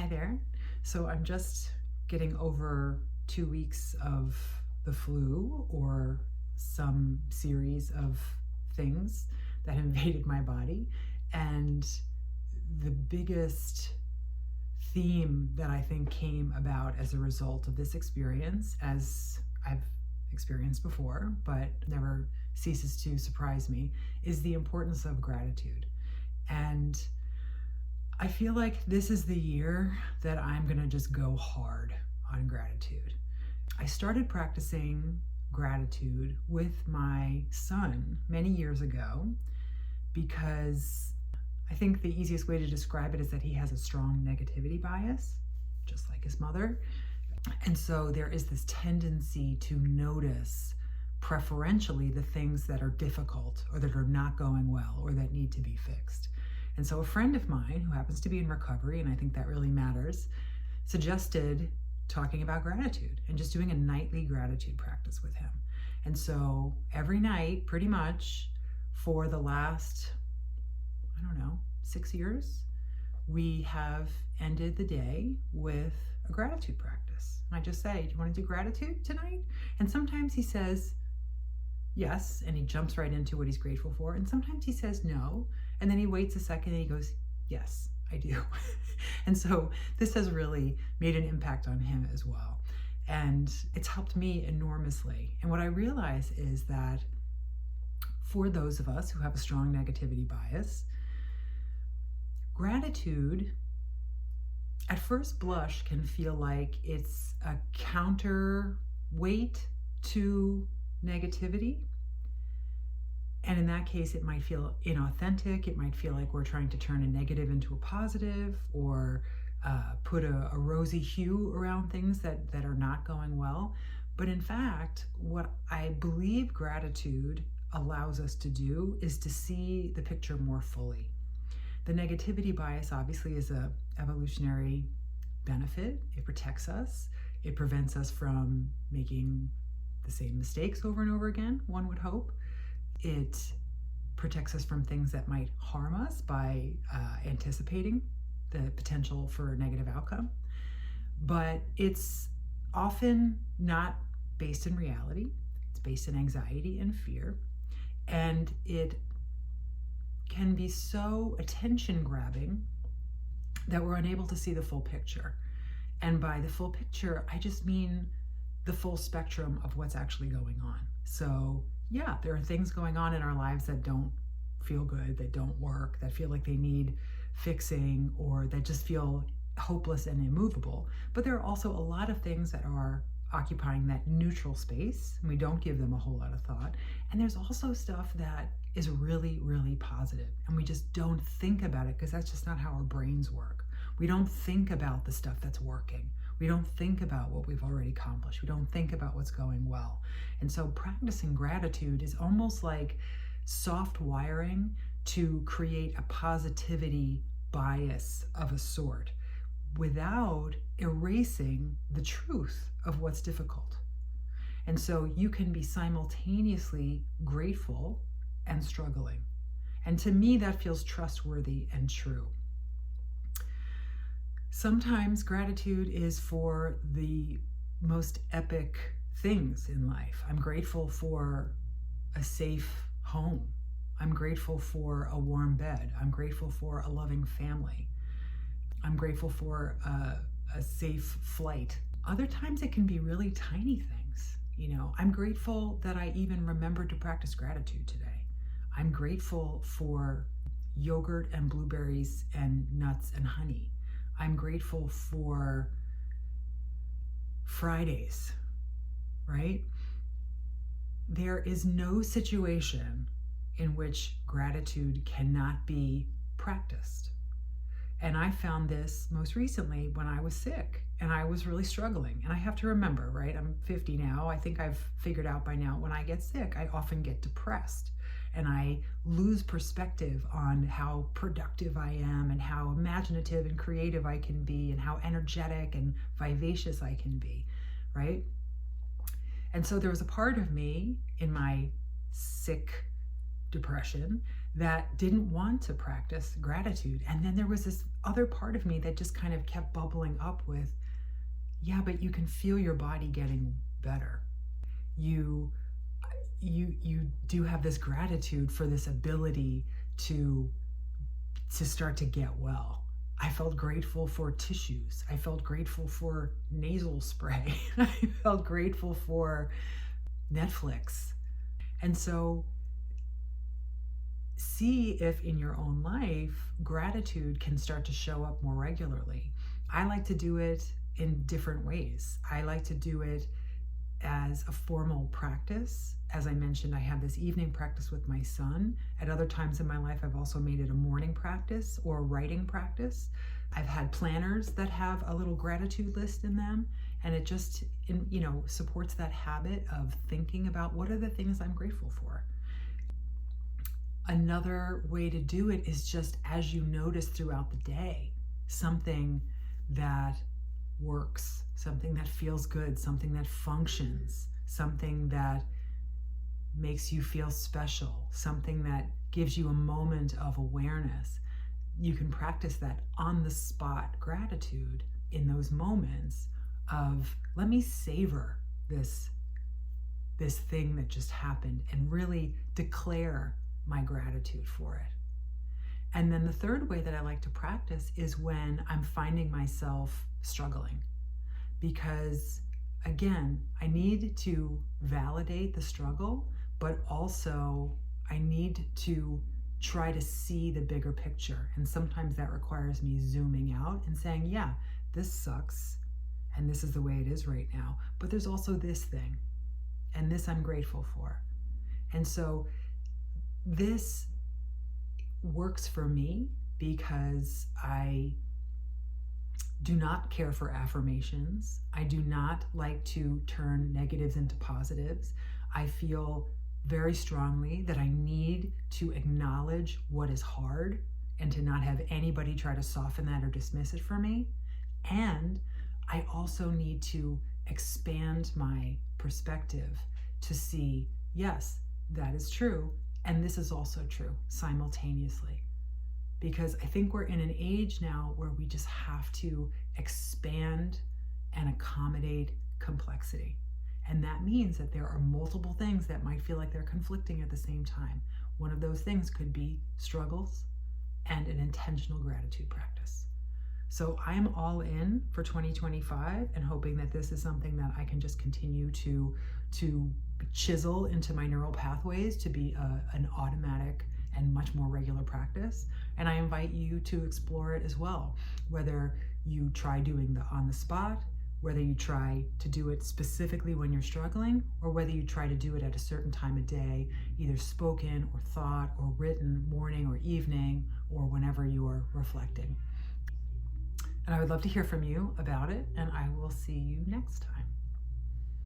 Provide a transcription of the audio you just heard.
Hi there. So I'm just getting over 2 weeks of the flu or some series of things that invaded my body. And the biggest theme that I think came about as a result of this experience, as I've experienced before, but never ceases to surprise me, is the importance of gratitude. And I feel like this is the year that I'm going to just go hard on gratitude. I started practicing gratitude with my son many years ago because I think the easiest way to describe it is that he has a strong negativity bias, just like his mother. And so there is this tendency to notice preferentially the things that are difficult or that are not going well or that need to be fixed. And so a friend of mine who happens to be in recovery, and I think that really matters, suggested talking about gratitude and just doing a nightly gratitude practice with him. And so every night, pretty much for the last, 6 years, we have ended the day with a gratitude practice. And I just say, do you want to do gratitude tonight? And sometimes he says yes, and he jumps right into what he's grateful for. And sometimes he says no, and then he waits a second and he goes, yes, I do. And so this has really made an impact on him as well. And it's helped me enormously. And what I realize is that for those of us who have a strong negativity bias, gratitude at first blush can feel like it's a counterweight to negativity. And in that case, it might feel inauthentic. It might feel like we're trying to turn a negative into a positive or put a rosy hue around things that are not going well. But in fact, what I believe gratitude allows us to do is to see the picture more fully. The negativity bias obviously is an evolutionary benefit. It protects us. It prevents us from making the same mistakes over and over again, one would hope. It protects us from things that might harm us by anticipating the potential for a negative outcome. But it's often not based in reality. It's based in anxiety and fear. And it can be so attention-grabbing that we're unable to see the full picture. And by the full picture, I just mean the full spectrum of what's actually going on. So yeah, there are things going on in our lives that don't feel good, that don't work, that feel like they need fixing, or that just feel hopeless and immovable. But there are also a lot of things that are occupying that neutral space, and we don't give them a whole lot of thought. And there's also stuff that is really, really positive, and we just don't think about it because that's just not how our brains work. We don't think about the stuff that's working. We don't think about what we've already accomplished. We don't think about what's going well. And so practicing gratitude is almost like soft wiring to create a positivity bias of a sort without erasing the truth of what's difficult. And so you can be simultaneously grateful and struggling. And to me, that feels trustworthy and true. Sometimes gratitude is for the most epic things in life. I'm grateful for a safe home. I'm grateful for a warm bed. I'm grateful for a loving family. I'm grateful for a safe flight. Other times it can be really tiny things. I'm grateful that I even remembered to practice gratitude today. I'm grateful for yogurt and blueberries and nuts and honey. I'm grateful for Fridays, right? There is no situation in which gratitude cannot be practiced. And I found this most recently when I was sick and I was really struggling. And I have to remember, right? I'm 50 now. I think I've figured out by now when I get sick, I often get depressed. And I lose perspective on how productive I am and how imaginative and creative I can be and how energetic and vivacious I can be, right? And so there was a part of me in my sick depression that didn't want to practice gratitude. And then there was this other part of me that just kind of kept bubbling up with, yeah, but you can feel your body getting better. You do have this gratitude for this ability to start to get well. I felt grateful for tissues. I felt grateful for nasal spray. I felt grateful for Netflix. And so see if in your own life, gratitude can start to show up more regularly. I like to do it in different ways. I like to do it as a formal practice. As I mentioned, I have this evening practice with my son. At other times in my life, I've also made it a morning practice or a writing practice. I've had planners that have a little gratitude list in them, and it just, supports that habit of thinking about what are the things I'm grateful for. Another way to do it is just as you notice throughout the day, something that works, something that feels good, something that functions, something that makes you feel special, something that gives you a moment of awareness. You can practice that on the spot gratitude in those moments of, let me savor this thing that just happened and really declare my gratitude for it. And then the third way that I like to practice is when I'm finding myself struggling. Because again, I need to validate the struggle, but also I need to try to see the bigger picture. And sometimes that requires me zooming out and saying, yeah, this sucks, and this is the way it is right now. But there's also this thing, and this I'm grateful for. And so this works for me because I do not care for affirmations. I do not like to turn negatives into positives. I feel very strongly that I need to acknowledge what is hard and to not have anybody try to soften that or dismiss it for me. And I also need to expand my perspective to see, yes, that is true, and this is also true simultaneously. Because I think we're in an age now where we just have to expand and accommodate complexity. And that means that there are multiple things that might feel like they're conflicting at the same time. One of those things could be struggles and an intentional gratitude practice. So I am all in for 2025 and hoping that this is something that I can just continue to chisel into my neural pathways to be an automatic and much more regular practice. And I invite you to explore it as well, whether you try doing the on the spot, whether you try to do it specifically when you're struggling, or whether you try to do it at a certain time of day, either spoken or thought or written, morning or evening, or whenever you're reflecting. And I would love to hear from you about it, and I will see you next time.